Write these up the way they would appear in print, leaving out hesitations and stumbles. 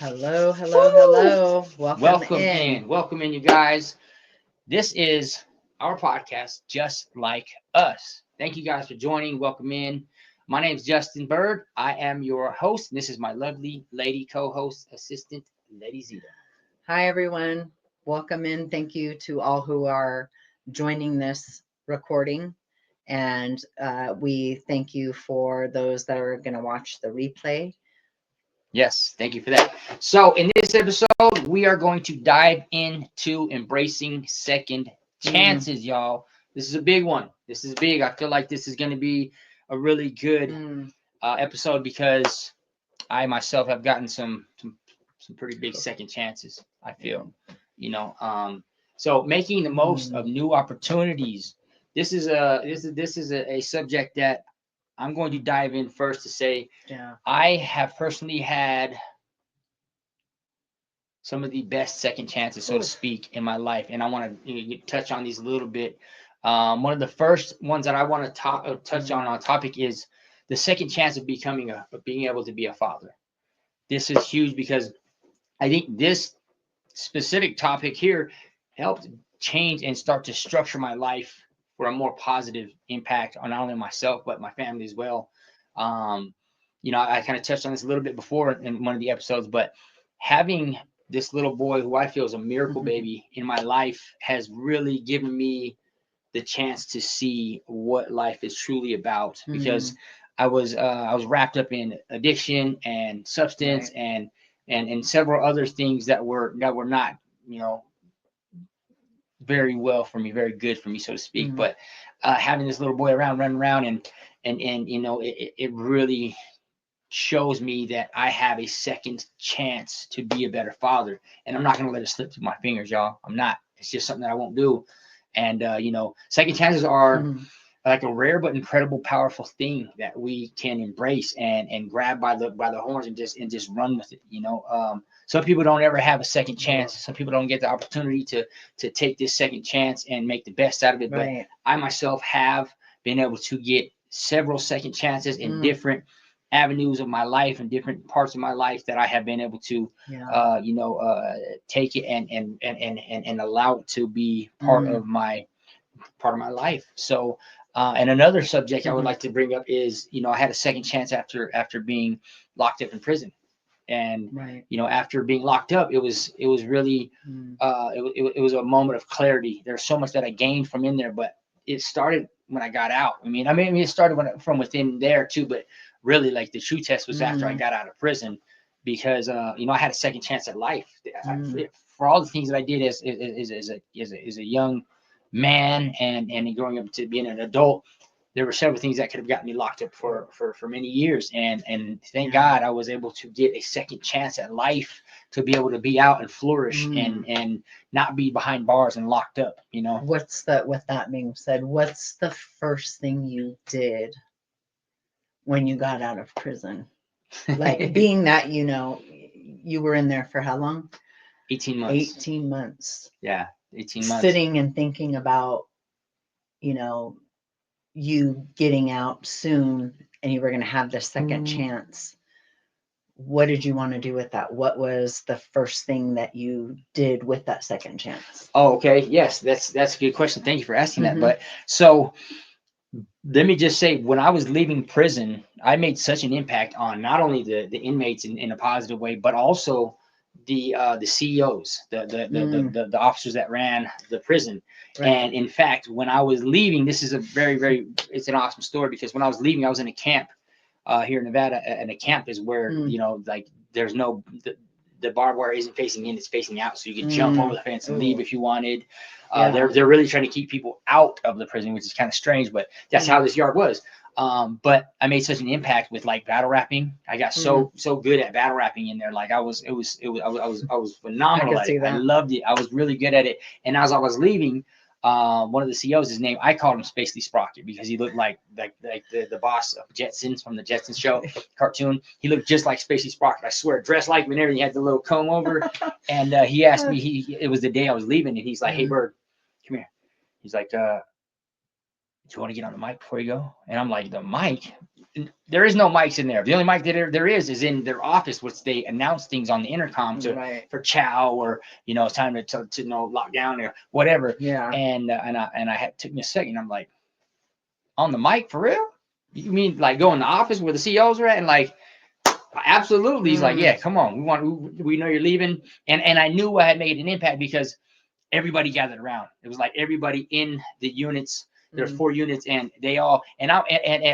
Hello, hello, Woo! hello. Welcome Welcome in. in. Welcome in, you guys. This is our podcast, Just Like Us. Thank you guys for joining. Welcome in. My name is Justin Bird. I am your host, and this is my lovely lady co-host, assistant, Lady Zeta. Hi, everyone. Welcome in. Thank you to all who are joining this recording. And we thank you for those that are going to watch the replay. Yes, thank you for that. So, in this episode, we are going to dive into embracing second chances, y'all. This is a big one. This is big. I feel like this is going to be a really good episode because I myself have gotten some pretty big second chances. I feel, so making the most of new opportunities. This is a subject that I'm going to dive in first to say. Yeah. I have personally had some of the best second chances, so to speak, in my life, and I want to touch on these a little bit. One of the first ones that I want to touch on topic is the second chance of being able to be a father. This is huge because I think this specific topic here helped change and start to structure my life for a more positive impact on not only myself but my family as well. I kind of touched on this a little bit before in one of the episodes, but having this little boy who I feel is a miracle baby in my life has really given me the chance to see what life is truly about, because I was wrapped up in addiction and substance and several other things that were not, very well for me, very good for me, so to speak. But having this little boy around, running around, and it really shows me that I have a second chance to be a better father, and I'm not going to let it slip through my fingers, y'all. I'm not. It's just something that I won't do. And second chances are like a rare but incredible, powerful thing that we can embrace and grab by the horns and just run with it. Some people don't ever have a second chance. Some people don't get the opportunity to take this second chance and make the best out of it. Right. But I myself have been able to get several second chances in different avenues of my life and different parts of my life that I have been able to take it and allow it to be part of my life. So and another subject I would like to bring up is, I had a second chance after being locked up in prison. And after being locked up, it was really it was a moment of clarity. There's so much that I gained from in there, but it started when I got out. I mean it started from within there too, but really, like, the true test was after I got out of prison, because I had a second chance at life. For all the things that I did as a young man and growing up to being an adult, there were several things that could have gotten me locked up for many years, and thank God I was able to get a second chance at life to be able to be out and flourish and not be behind bars and locked up. With that being said, what's the first thing you did when you got out of prison? Like, being that, you were in there for how long? 18 months. 18 months. Yeah, 18 months. Sitting and thinking about, you getting out soon and you were going to have this second chance. What did you want to do with that? What was the first thing that you did with that second chance? Oh, okay. Yes, that's a good question. Thank you for asking that. But so let me just say, when I was leaving prison, I made such an impact on not only the inmates in a positive way, but also the CEOs, the officers that ran the prison. Right. And in fact, when I was leaving, this is a it's an awesome story, because when I was leaving, I was in a camp here in Nevada, and a camp is where like there's no the barbed wire isn't facing in, it's facing out, so you could jump over the fence and leave if you wanted. They're really trying to keep people out of the prison, which is kind of strange, but that's how this yard was. But I made such an impact with, like, battle rapping. I got so good at battle rapping in there. Like, I was phenomenal at it. I loved it. I was really good at it. And as I was leaving, one of the CEOs, his name, I called him Spacely Sprocket, because he looked like the boss of Jetsons, from the Jetsons show cartoon. He looked just like Spacely Sprocket. I swear, dressed like him and everything. He had the little comb over. And he asked me, it was the day I was leaving, and he's like, "Hey, Bird, come here." He's like, "Do you want to get on the mic before you go?" And I'm like, "The mic? there is no mics in there. The only mic that there is in their office, which they announce things on the intercom for chow, or it's time to lock down or whatever. Yeah. And I took me a second. I'm like, on the mic for real? You mean like go in the office where the CEOs are at? And like, absolutely. He's like, yeah, come on. We know you're leaving. And I knew I had made an impact because everybody gathered around. It was like everybody in the units. There's 4 units, and they all and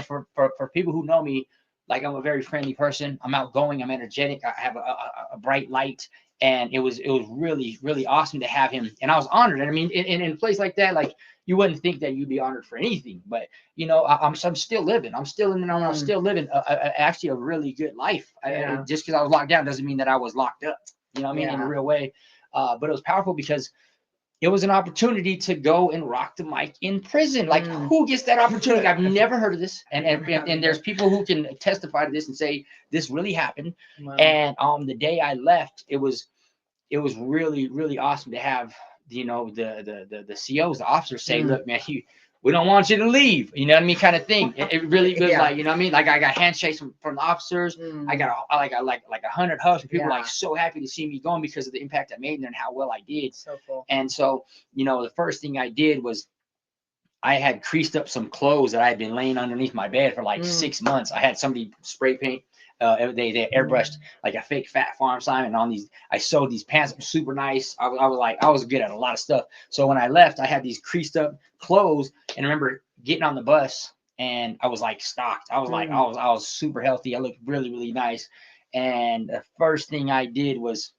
for people who know me, like, I'm a very friendly person. I'm outgoing. I'm energetic. I have a bright light, and it was really, really awesome to have him. And I was honored. And I mean, in a place like that, like, you wouldn't think that you'd be honored for anything, but I'm still living. I'm still in. I'm still living actually a really good life. Just because I was locked down doesn't mean that I was locked up. You know what I mean? In a real way. But it was powerful because it was an opportunity to go and rock the mic in prison. Like, who gets that opportunity? I've never heard of this. And there's people who can testify to this and say this really happened. Wow. And the day I left, it was really, really awesome to have the COs, the officers say, look, man, we don't want you to leave. You know what I mean? Kind of thing. It really was like, you know what I mean? Like, I got handshakes from the officers. I got like 100 hugs from people like so happy to see me going because of the impact I made and how well I did. So cool. And so, the first thing I did was I had creased up some clothes that I had been laying underneath my bed for like 6 months. I had somebody spray paint. They airbrushed like a fake Fat Farm sign, and on these, I sewed these pants super nice. I was good at a lot of stuff. So when I left, I had these creased up clothes, and I remember getting on the bus, and I was like stocked. I was like, I was super healthy. I looked really, really nice. And the first thing I did was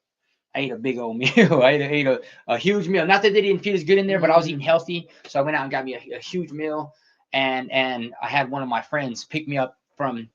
I ate a big old meal. I ate a huge meal. Not that they didn't feel as good in there, but I was eating healthy. So I went out and got me a huge meal, and I had one of my friends pick me up from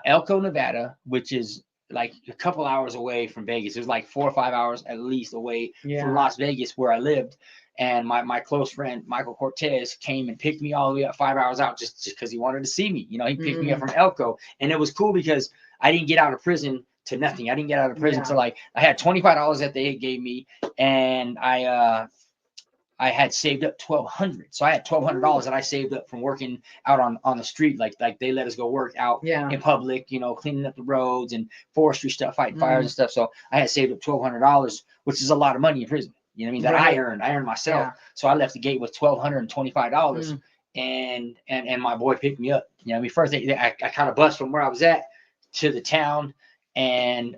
Elko, Nevada, which is like a couple hours away from Vegas. It was like 4 or 5 hours at least away from Las Vegas, where I lived. And my close friend Michael Cortez came and picked me all the way up 5 hours out just because he wanted to see me. He picked me up from Elko, and it was cool because I didn't get out of prison to nothing. I didn't get out of prison till like I had $25 that they gave me, and I had saved up $1,200. So I had $1,200 that I saved up from working out on the street. Like they let us go work out in public, cleaning up the roads and forestry stuff, fighting fires and stuff. So I had saved up $1,200, which is a lot of money in prison. You know what I mean? That I earned myself. Yeah. So I left the gate with $1,225, and my boy picked me up. You know what I mean? First I kind of bust from where I was at to the town. And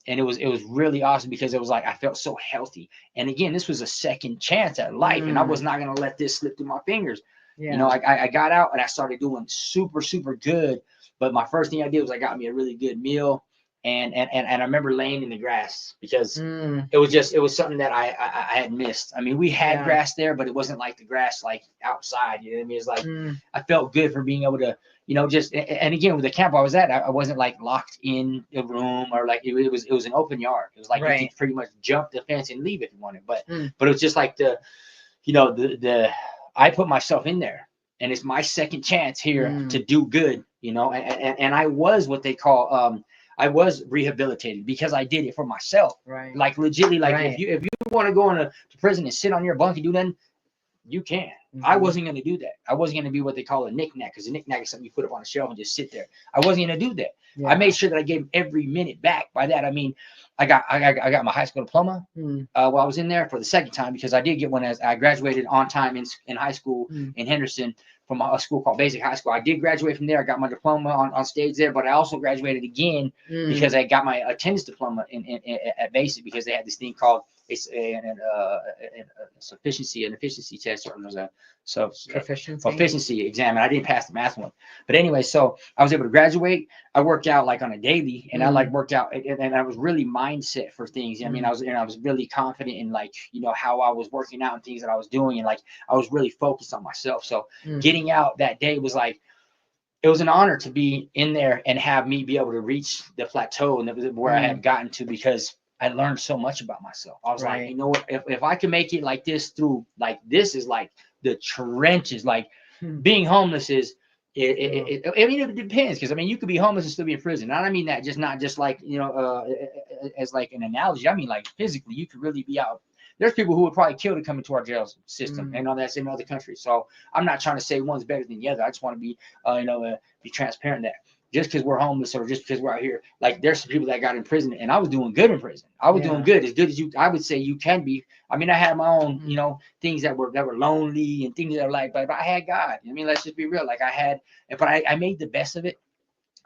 it was really awesome because it was like I felt so healthy. And again, this was a second chance at life, and I was not going to let this slip through my fingers. I got out and I started doing super, super good. But my first thing I did was I got me a really good meal, and I remember laying in the grass because it was something that I had missed. I mean, we had grass there, but it wasn't like the grass like outside. You know what I mean? It's like I felt good for being able to. And again, with the camp I was at, I wasn't like locked in a room or like it was an open yard. It was like you could pretty much jump the fence and leave if you wanted. But it was just like I put myself in there, and it's my second chance here to do good. And I was what they call I was rehabilitated because I did it for myself. Right. Like legitimately, like if you want to go into prison and sit on your bunk and do nothing, you can. I wasn't going to do that. I wasn't going to be what they call a knick-knack, because a knick-knack is something you put up on a shelf and just sit there. I wasn't going to do that. Yeah. I made sure that I gave every minute back. By that, I mean, I got my high school diploma while I was in there for the second time, because I did get one as I graduated on time in high school in Henderson from a school called Basic High School. I did graduate from there. I got my diploma on stage there, but I also graduated again because I got my attendance diploma at Basic, because they had this thing called an efficiency test, or there's a proficiency exam, and I didn't pass the math one. But anyway, so I was able to graduate. I worked out like on a daily, and I like worked out, and I was really mindset for things. I mean, I was really confident in like how I was working out and things that I was doing, and like I was really focused on myself. So getting out that day was like, it was an honor to be in there and have me be able to reach the plateau and where I had gotten to, because I learned so much about myself. I was like, you know what, if I can make it like this through, like, this is like the trenches. Like being homeless is, I mean, it depends, because I mean, you could be homeless and still be in prison. And I mean that not just like, as like an analogy. I mean, like physically, you could really be out there's people who would probably kill to come into our jail system and all that's in other countries. So I'm not trying to say one's better than the other. I just want to be, be transparent that just because we're homeless or just because we're out here, like there's some people that got in prison and I was doing good in prison. I was doing good as you, I would say you can be. I mean, I had my own, things that were lonely and things that were like, but I had God. I mean, let's just be real. Like but I made the best of it.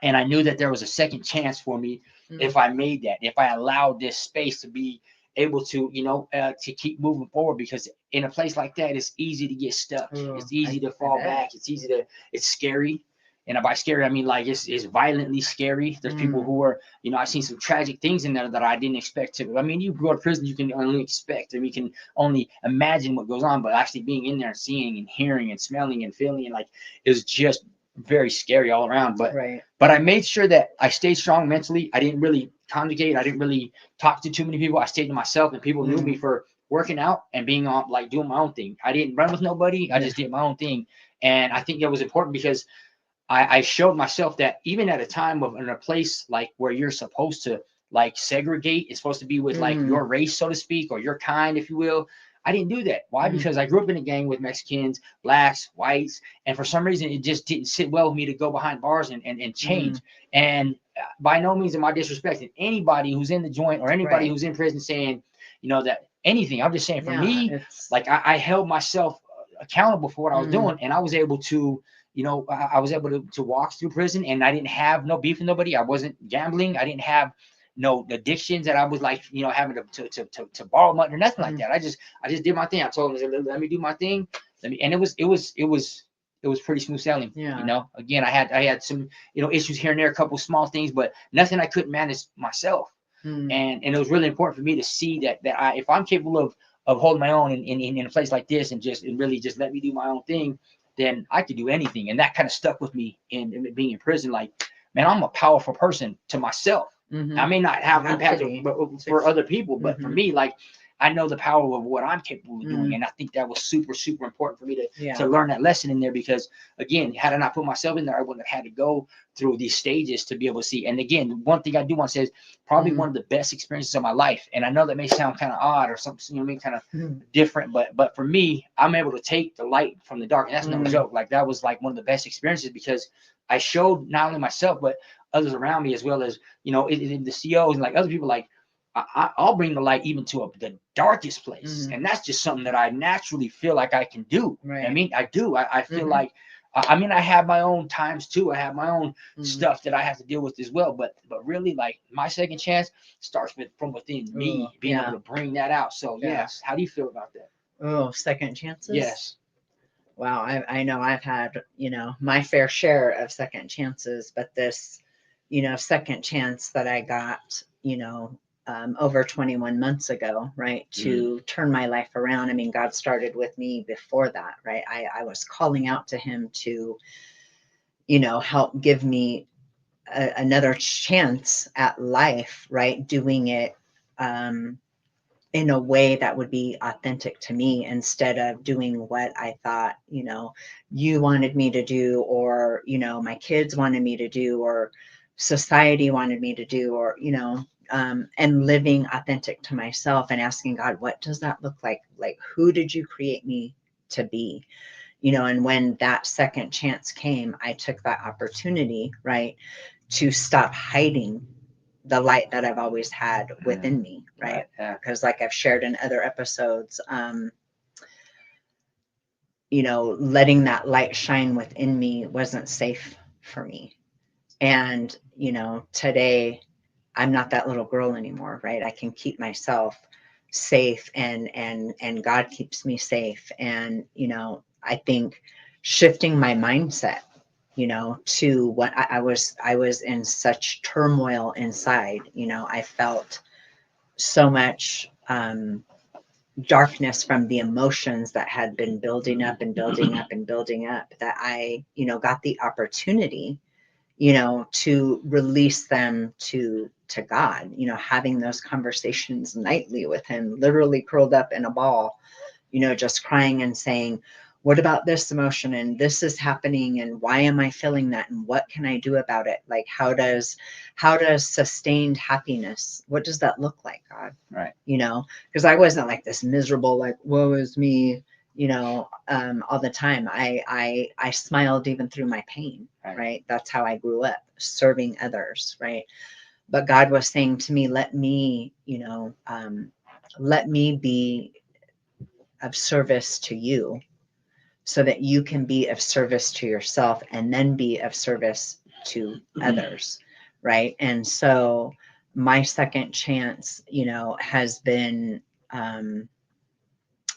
And I knew that there was a second chance for me if I made that, if I allowed this space to be able to, to keep moving forward, because in a place like that, it's easy to get stuck. It's easy to fall back. It's scary. And by scary, I mean, like, it's violently scary. There's people who are, I've seen some tragic things in there that I didn't expect to. I mean, you go to prison, you can only expect, and we can only imagine what goes on, but actually being in there and seeing and hearing and smelling and feeling, and like, it was just very scary all around. But I made sure that I stayed strong mentally. I didn't really congregate. I didn't really talk to too many people. I stayed to myself, and people knew me for working out and being on, like, doing my own thing. I didn't run with nobody. I just did my own thing. And I think that was important because I showed myself that even at a time of in a place like where you're supposed to like segregate, it's supposed to be with like your race, so to speak, or your kind, if you will. I didn't do that. Why? Because I grew up in a gang with Mexicans, blacks, whites, and for some reason it just didn't sit well with me to go behind bars and change. And by no means am I disrespecting anybody who's in the joint or anybody who's in prison saying, that anything. I'm just saying for me, like I held myself accountable for what I was doing, and I was able to, I was able to walk through prison, and I didn't have no beef with nobody. I wasn't gambling. I didn't have no addictions that I was like, having to borrow money or nothing like that. I just did my thing. I told them, let me do my thing. And it was pretty smooth sailing. Again, I had some, issues here and there, a couple of small things, but nothing I couldn't manage myself. And it was really important for me to see that if I'm capable of holding my own in a place like this and really just let me do my own thing, then I could do anything. And that kind of stuck with me in being in prison. Like, man, I'm a powerful person to myself. I may not have impact for other people, but for me, like, I know the power of what I'm capable of doing. And I think that was super, super important for me to learn that lesson in there, because again, had I not put myself in there, I wouldn't have had to go through these stages to be able to see. And again, one thing I do want to say is probably one of the best experiences of my life. And I know that may sound kind of odd or something, kind of different, but for me, I'm able to take the light from the dark. And that's no joke. Like, that was like one of the best experiences, because I showed not only myself, but others around me, as well as, the COs and like other people, like, I'll bring the light even to the darkest place. And that's just something that I naturally feel like I can do. I mean, I do. I feel like, I mean, I have my own times too. I have my own stuff that I have to deal with as well. But really, like, my second chance starts from within me, being able to bring that out. So yes. How do you feel about that? Oh, second chances? Yes. Wow. I know I've had, my fair share of second chances, but this, second chance that I got, over 21 months ago, right, to turn my life around. I mean, God started with me before that, right? I was calling out to him to, help give me another chance at life, right? Doing it in a way that would be authentic to me, instead of doing what I thought, you wanted me to do, or, my kids wanted me to do, or society wanted me to do, or, and living authentic to myself and asking God, what does that look like? Like, who did you create me to be? And when that second chance came, I took that opportunity, right, to stop hiding the light that I've always had within me, right? Because like I've shared in other episodes, letting that light shine within me wasn't safe for me. And, today I'm not that little girl anymore, right? I can keep myself safe, and God keeps me safe. And, I think shifting my mindset, to what I was in such turmoil inside. I felt so much darkness from the emotions that had been building up and building up and building up, that I, got the opportunity, to release them to God, having those conversations nightly with him, literally curled up in a ball, just crying and saying, what about this emotion, and this is happening, and why am I feeling that, and what can I do about it? Like, how does sustained happiness, what does that look like, God? Right. You know, because I wasn't like this miserable, like, woe is me, you know, all the time. I smiled even through my pain. Right. That's how I grew up, serving others. Right. But God was saying to me, let me, you know, let me be of service to you, so that you can be of service to yourself, and then be of service to others. Right. And so my second chance, you know, has been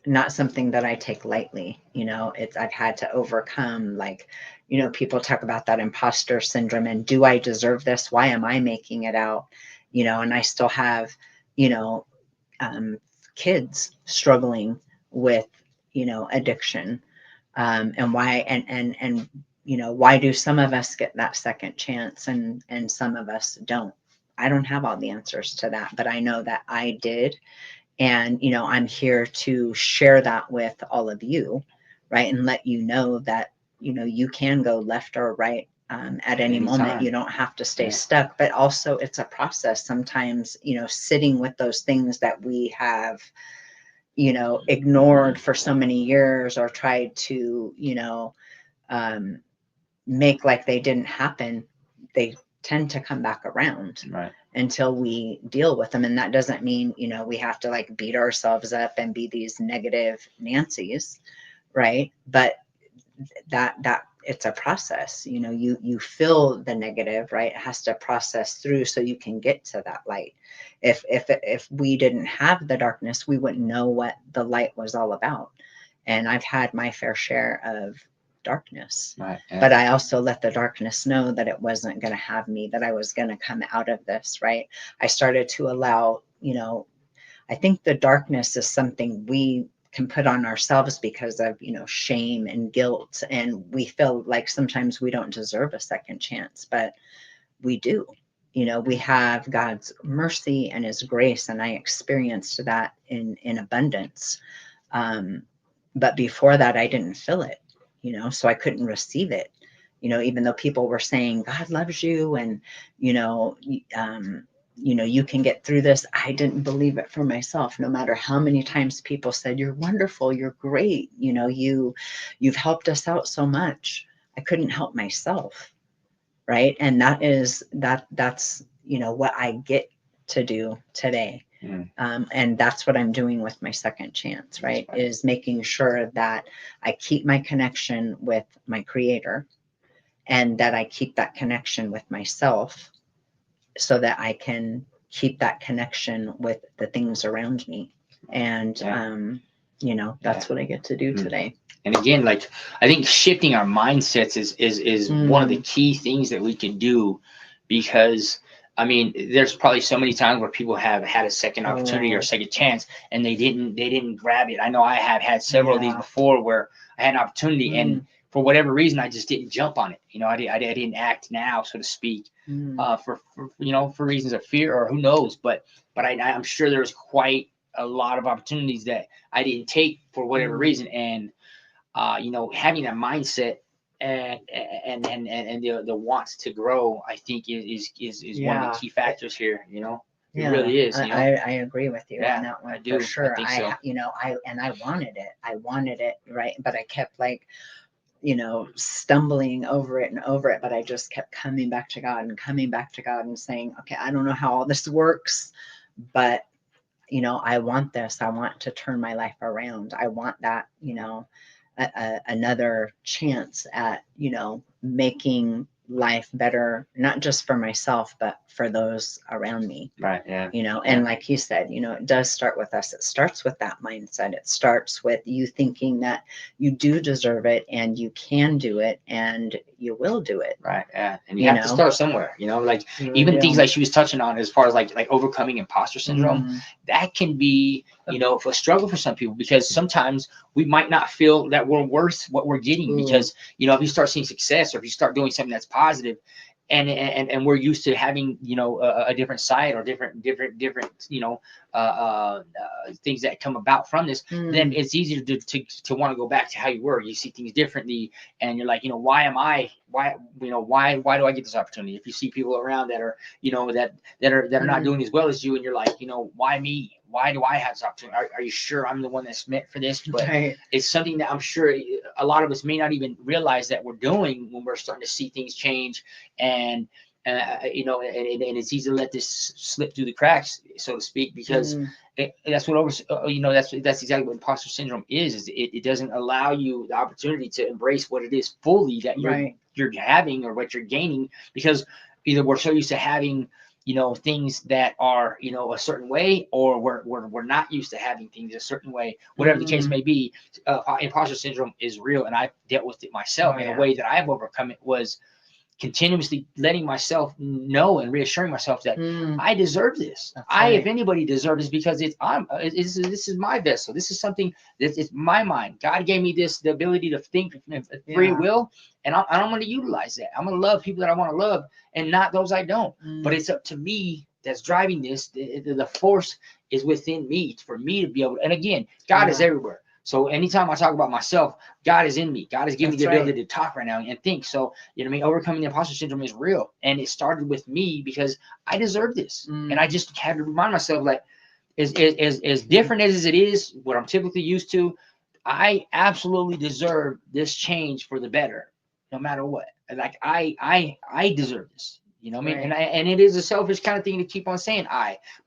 not something that I take lightly. You know, I've had to overcome, like, you know, people talk about that imposter syndrome, and do I deserve this? Why am I making it out? You know, and I still have, you know, kids struggling with, you know, addiction. And why, and, you know, why do some of us get that second chance, and some of us don't? I don't have all the answers to that, but I know that I did. And, you know, I'm here to share that with all of you, right? And let you know that, you know, you can go left or right at any moment. You don't have to stay stuck, but also it's a process. Sometimes, you know, sitting with those things that we have, you know, ignored for so many years, or tried to, you know, make like they didn't happen, they tend to come back around. Right. Until we deal with them. And that doesn't mean, you know, we have to like beat ourselves up and be these negative Nancy's, right? But that it's a process. You know, you feel the negative, right? It has to process through so you can get to that light. If we didn't have the darkness, we wouldn't know what the light was all about. And I've had my fair share of darkness. Right. Yeah. But I also let the darkness know that it wasn't going to have me, that I was going to come out of this, right? I started to allow, you know, I think the darkness is something we can put on ourselves because of, you know, shame and guilt. And we feel like sometimes we don't deserve a second chance, but we do. You know, we have God's mercy and his grace, and I experienced that in abundance. But before that, I didn't feel it, you know, so I couldn't receive it, you know, even though people were saying God loves you, and, you know, you know, you can get through this. I didn't believe it for myself, no matter how many times people said, you're wonderful, you're great, you know, you've helped us out so much. I couldn't help myself. Right. And that's, you know, what I get to do today. And that's what I'm doing with my second chance, right? Is making sure that I keep my connection with my creator, and that I keep that connection with myself, so that I can keep that connection with the things around me. And, you know, that's what I get to do today. And again, like, I think shifting our mindsets is one of the key things that we can do, because I mean, there's probably so many times where people have had a second opportunity or a second chance, and they didn't grab it. I know I have had several of these before where I had an opportunity, and for whatever reason, I just didn't jump on it. You know, I didn't act now, so to speak, for you know, for reasons of fear, or who knows. But I'm sure there's quite a lot of opportunities that I didn't take for whatever reason. And you know, having that mindset and the wants to grow, I think is one of the key factors here. You know, it really is. You know? I agree with you on that one. I do. For sure. I think so. You know, I wanted it. I wanted it, right? But I kept, like, you know, stumbling over it and over it. But I just kept coming back to God and coming back to God and saying, okay, I don't know how all this works, but, you know, I want this. I want to turn my life around. I want that, you know, another chance at, you know, making life better, not just for myself, but for those around me. Right. Yeah. You know, and like you said, you know, it does start with us. It starts with that mindset. It starts with you thinking that you do deserve it, and you can do it, and you will do it. Right. Yeah. And you have to start somewhere, you know, like even things like she was touching on, as far as like overcoming imposter syndrome, that can be, you know, a struggle for some people, because sometimes we might not feel that we're worth what we're getting, because, you know, if you start seeing success, or if you start doing something that's positive, and we're used to having, you know, a different side or different, you know, things that come about from this, then it's easier to want to go back to how you were. You see things differently, and you're like, you know, why, you know, why do I get this opportunity? If you see people around that are, you know, that are not doing as well as you, and you're like, you know, why me? Why do I have this opportunity? Are you sure I'm the one that's meant for this? But it's something that I'm sure a lot of us may not even realize that we're doing when we're starting to see things change. And you know, and it's easy to let this slip through the cracks, so to speak, because that's what you know, that's exactly what imposter syndrome is it doesn't allow you the opportunity to embrace what it is fully that you're having or what you're gaining, because either we're so used to having, you know, things that are, you know, a certain way, or we're not used to having things a certain way, whatever the case may be. Imposter syndrome is real, and I've dealt with it myself. And a way that I've overcome it was continuously letting myself know and reassuring myself that I deserve this. If anybody deserves this, because this is my vessel. This is something that it's my mind. God gave me the ability to think free will, and I'm going to utilize that. I'm going to love people that I want to love, and not those I don't. But it's up to me that's driving this. The force is within me for me to be able to, and again, God is everywhere. So anytime I talk about myself, God is in me. God is giving me the ability to talk right now and think. So, you know what I mean? Overcoming the imposter syndrome is real. And it started with me because I deserve this. And I just had to remind myself, like, as different as it is, what I'm typically used to, I absolutely deserve this change for the better, no matter what. Like, I deserve this. You know what I mean? And it is a selfish kind of thing to keep on saying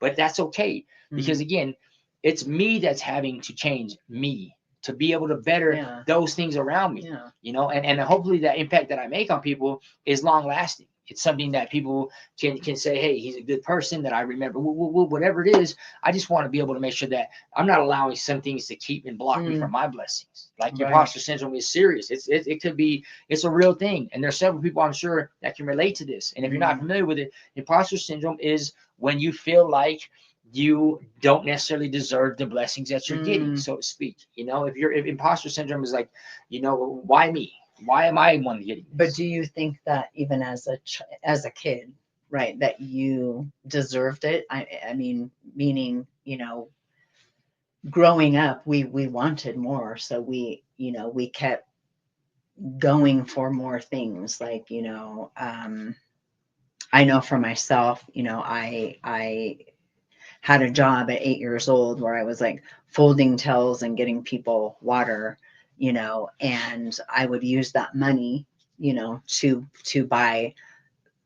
but that's okay. Because again, it's me that's having to change me to be able to better those things around me, you know, and hopefully that impact that I make on people is long lasting. It's something that people can say, hey, he's a good person that I remember, whatever it is. I just want to be able to make sure that I'm not allowing some things to keep and block me from my blessings. Like imposter syndrome is serious. It could be, it's a real thing. And there's several people I'm sure that can relate to this. And if you're not familiar with it, imposter syndrome is when you feel like you don't necessarily deserve the blessings that you're getting, so to speak. You know, if imposter syndrome is like, you know, why me? Why am I one getting this? But do you think that even as a kid, right, that you deserved it? I mean, meaning, you know, growing up, we wanted more, so we, you know, we kept going for more things. Like, you know, I know for myself, you know, I had a job at 8 years old where I was like folding towels and getting people water, you know, and I would use that money, you know, to buy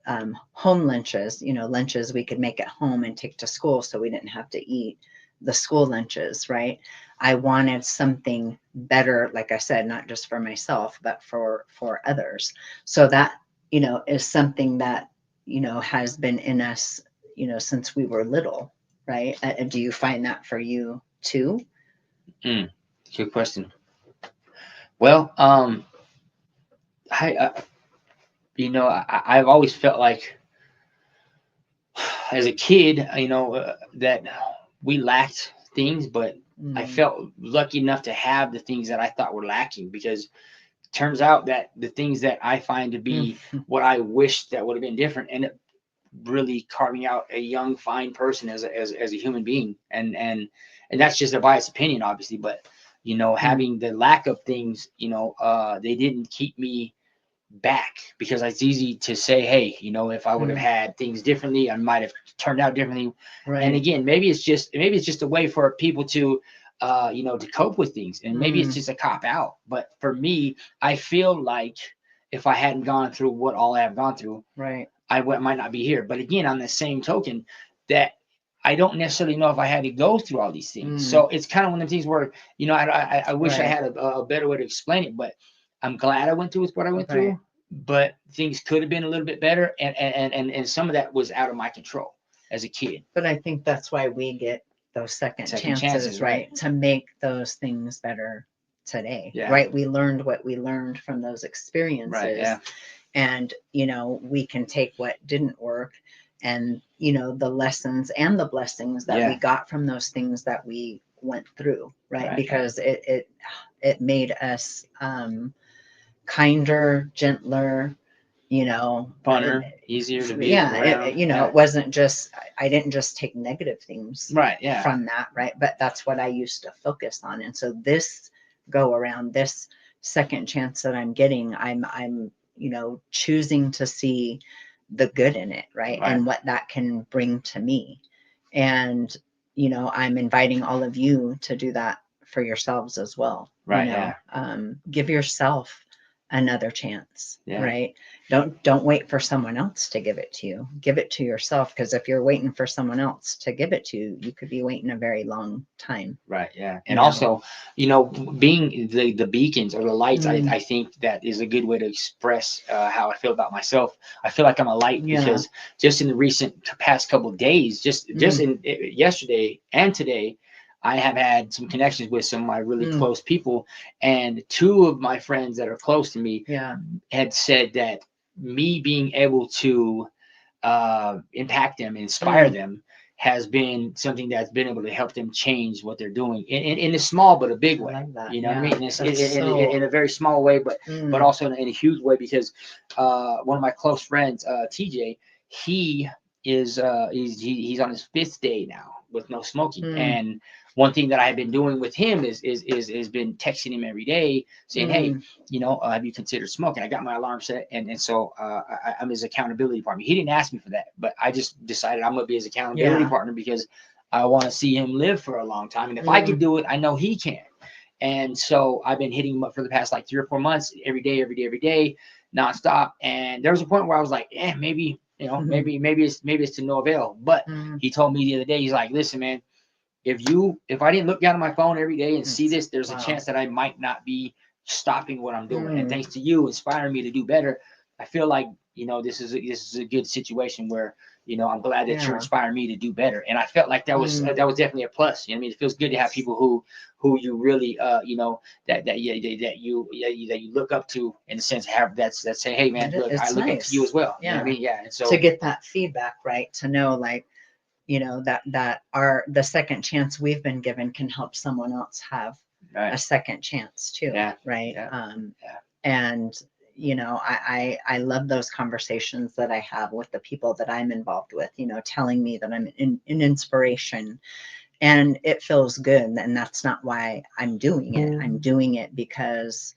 home lunches, you know, lunches we could make at home and take to school so we didn't have to eat the school lunches, right? I wanted something better, like I said, not just for myself, but for others. So that, you know, is something that, you know, has been in us, you know, since we were little, right? Do you find that for you too? Good question. Well, you know, I've always felt like as a kid, you know, that we lacked things, but I felt lucky enough to have the things that I thought were lacking, because it turns out that the things that I find to be what I wish that would have been different end up really carving out a young, fine person as a human being. And that's just a biased opinion, obviously, but you know, having the lack of things, you know, they didn't keep me back, because it's easy to say, hey, you know, if I would have had things differently, I might have turned out differently. And again, maybe it's just a way for people to you know, to cope with things, and maybe it's just a cop out. But for me, I feel like if I hadn't gone through what all I have gone through, I might not be here. But again, on the same token, that I don't necessarily know if I had to go through all these things. So it's kind of one of the things where, you know, I wish I had a better way to explain it, but I'm glad I went through with what I went through. But things could have been a little bit better, and some of that was out of my control as a kid. But I think that's why we get those second chances, right? To make those things better today, right? We learned what we learned from those experiences, and you know, we can take what didn't work, and you know, the lessons and the blessings that we got from those things that we went through, right? Because it made us kinder, gentler, you know, Funner, easier to be yeah, around. you know, it wasn't just, I didn't just take negative things Right. Yeah. from that, right? But that's what I used to focus on. And so this go around, this second chance that I'm getting, I'm, you know, choosing to see the good in it, right? Right. And what that can bring to me. And, you know, I'm inviting all of you to do that for yourselves as well. Right. You know, Yeah. give yourself another chance, Yeah. right? Don't wait for someone else to give it to you. Give it to yourself, because if you're waiting for someone else to give it to you, you could be waiting a very long time. Right. Yeah. You And know? also, you know, being the beacons or the lights, Mm. I think that is a good way to express how I feel about myself. I feel like I'm a light Yeah. because just in the recent past couple of days, just in yesterday and today, I have had some connections with some of my really close people, and two of my friends that are close to me Yeah. had said that me being able to impact them, inspire them, has been something that's been able to help them change what they're doing in a small but a big I way. love that. You know what I Yeah. mean? And it's That's so, in a very small way, but Mm. also in a huge way, because one of my close friends, TJ, he is he's on his 5th day now with no smoking. And one thing that I've been doing with him is been texting him every day saying, hey, you know, have you considered smoking? I got my alarm set, and so I'm his accountability partner. He didn't ask me for that, but I just decided I'm gonna be his accountability partner because I want to see him live for a long time. And if I can do it, I know he can. And so I've been hitting him up for the past like 3 or 4 months, every day, nonstop. And there was a point where I was like, maybe, you know, maybe it's to no avail. But he told me the other day, he's like, listen, man, if I didn't look down at my phone every day and see this, there's a chance that I might not be stopping what I'm doing. And thanks to you inspiring me to do better, I feel like, you know, this is a good situation where, you know, I'm glad that you're inspiring me to do better. And I felt like that was definitely a plus. You know what I mean? It feels good to have people who you really you know, that you look up to, in a sense, have that say, hey man, look, I look up to you as well. You know what I mean? Yeah. And so to get that feedback, right? To know, like, you know, that the second chance we've been given can help someone else have a second chance too. Yeah. Right. Yeah. And you know, I love those conversations that I have with the people that I'm involved with, you know, telling me that I'm an inspiration, and it feels good. And that's not why I'm doing it. I'm doing it because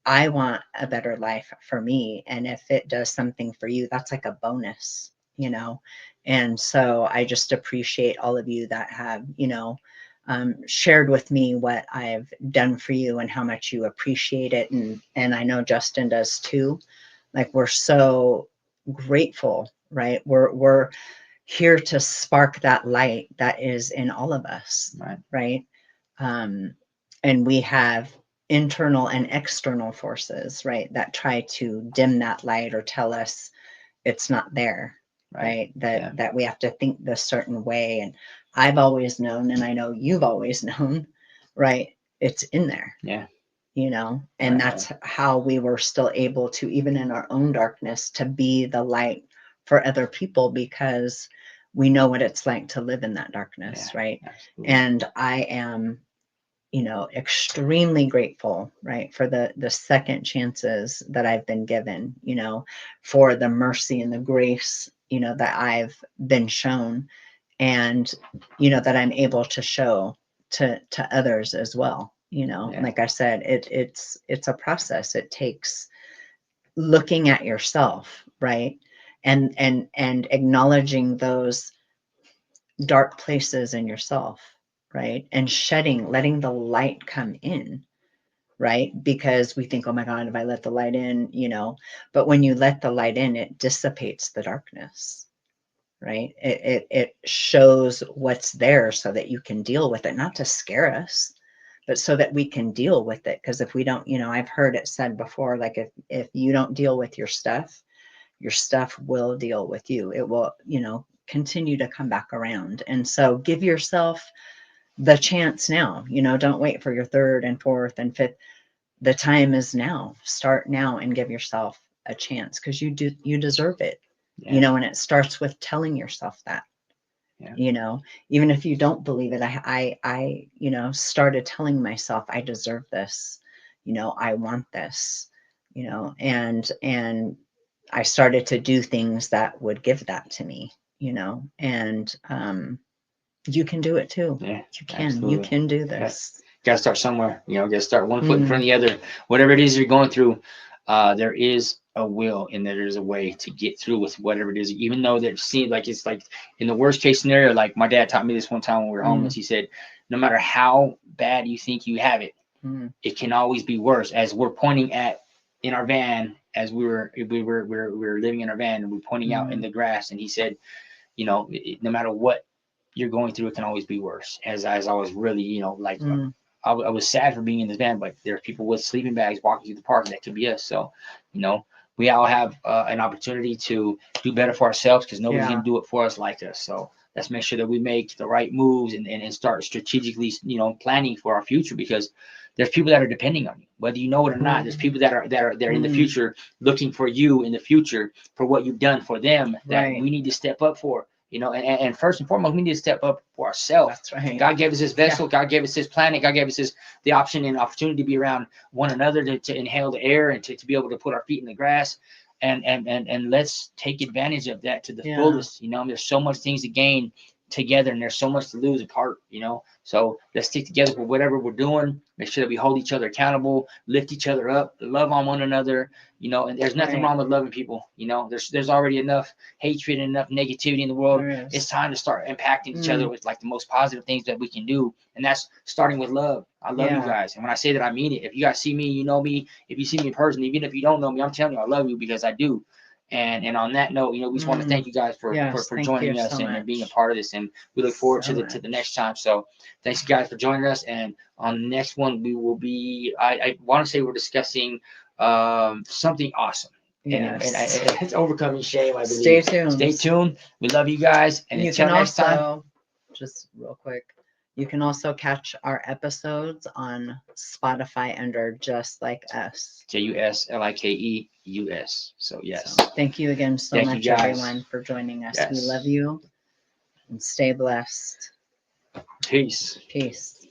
I want a better life for me. And if it does something for you, that's like a bonus, you know? And so I just appreciate all of you that have, you know, shared with me what I've done for you and how much you appreciate it. And I know Justin does too. Like, we're so grateful, right? We're here to spark that light that is in all of us, right? And we have internal and external forces, right, that try to dim that light or tell us it's not there, right? That we have to think this certain way. And I've always known, and I know you've always known, right? It's in there. Yeah. You know, and that's how we were still able to, even in our own darkness, to be the light for other people, because we know what it's like to live in that darkness, right? Absolutely. And I am, you know, extremely grateful, right, for the second chances that I've been given, you know, for the mercy and the grace, you know, that I've been shown, and, you know, that I'm able to show to others as well. You know, like I said, it's a process. It takes looking at yourself, right? And acknowledging those dark places in yourself, right? And letting the light come in, right? Because we think, oh my God, if I let the light in, you know, but when you let the light in, it dissipates the darkness, right? It shows what's there so that you can deal with it, not to scare us, but so that we can deal with it. Because if we don't, you know, I've heard it said before, like, if you don't deal with your stuff will deal with you. It will, you know, continue to come back around. And so give yourself the chance now. You know, don't wait for your third and fourth and fifth. The time is now. Start now and give yourself a chance, because you deserve it. You know, and it starts with telling yourself that. You know, even if you don't believe it, I you know, started telling myself, I deserve this, you know, I want this, you know, and I started to do things that would give that to me, you know, and you can do it too. Yeah, You can. absolutely. You can do Yeah. this. Got to start somewhere. You know, got to start one foot in front of the other. Whatever it is you're going through, there is a will and there is a way to get through with whatever it is. Even though that seems like it's like in the worst case scenario, like my dad taught me this one time when we were homeless. He said, no matter how bad you think you have it, it can always be worse. As we're pointing at in our van, as we were living in our van, and we're pointing out in the grass, and he said, you know, no matter what you're going through, it can always be worse. As I was really, you know, like I was sad for being in this van, but there's people with sleeping bags walking through the park, and that could be us. So, you know, we all have an opportunity to do better for ourselves because nobody's going to do it for us like us. So let's make sure that we make the right moves and start strategically, you know, planning for our future, because there's people that are depending on you, whether you know it or not. There's people that are in the future looking for you in the future for what you've done for them that we need to step up for. You know, and first and foremost, we need to step up for ourselves. That's right. God gave us this vessel. God gave us this planet. God gave us the option and opportunity to be around one another, to inhale the air and to be able to put our feet in the grass. And let's take advantage of that to the fullest. You know, there's so much things to gain together, and there's so much to lose apart, you know. So let's stick together for whatever we're doing. Make sure that we hold each other accountable, lift each other up, love on one another, you know. And there's nothing wrong with loving people, you know. There's already enough hatred and enough negativity in the world. It's time to start impacting each other with like the most positive things that we can do, and that's starting with love. I love you guys, and when I say that, I mean it. If you guys see me, you know me. If you see me in person, even if you don't know me, I'm telling you I love you, because I do. And on that note, you know, we just want to thank you guys for joining us and being a part of this, and we look forward to the next time. So thanks you guys for joining us, and on the next one we will be, I want to say we're discussing something awesome. And it's overcoming shame, I believe. Stay tuned. We love you guys, and until next time. Just real quick, you can also catch our episodes on Spotify under Just Like Us. JUSLIKEUS. So yes. So, thank you again so much, everyone, for joining us. We love you, and stay blessed. Peace. Peace.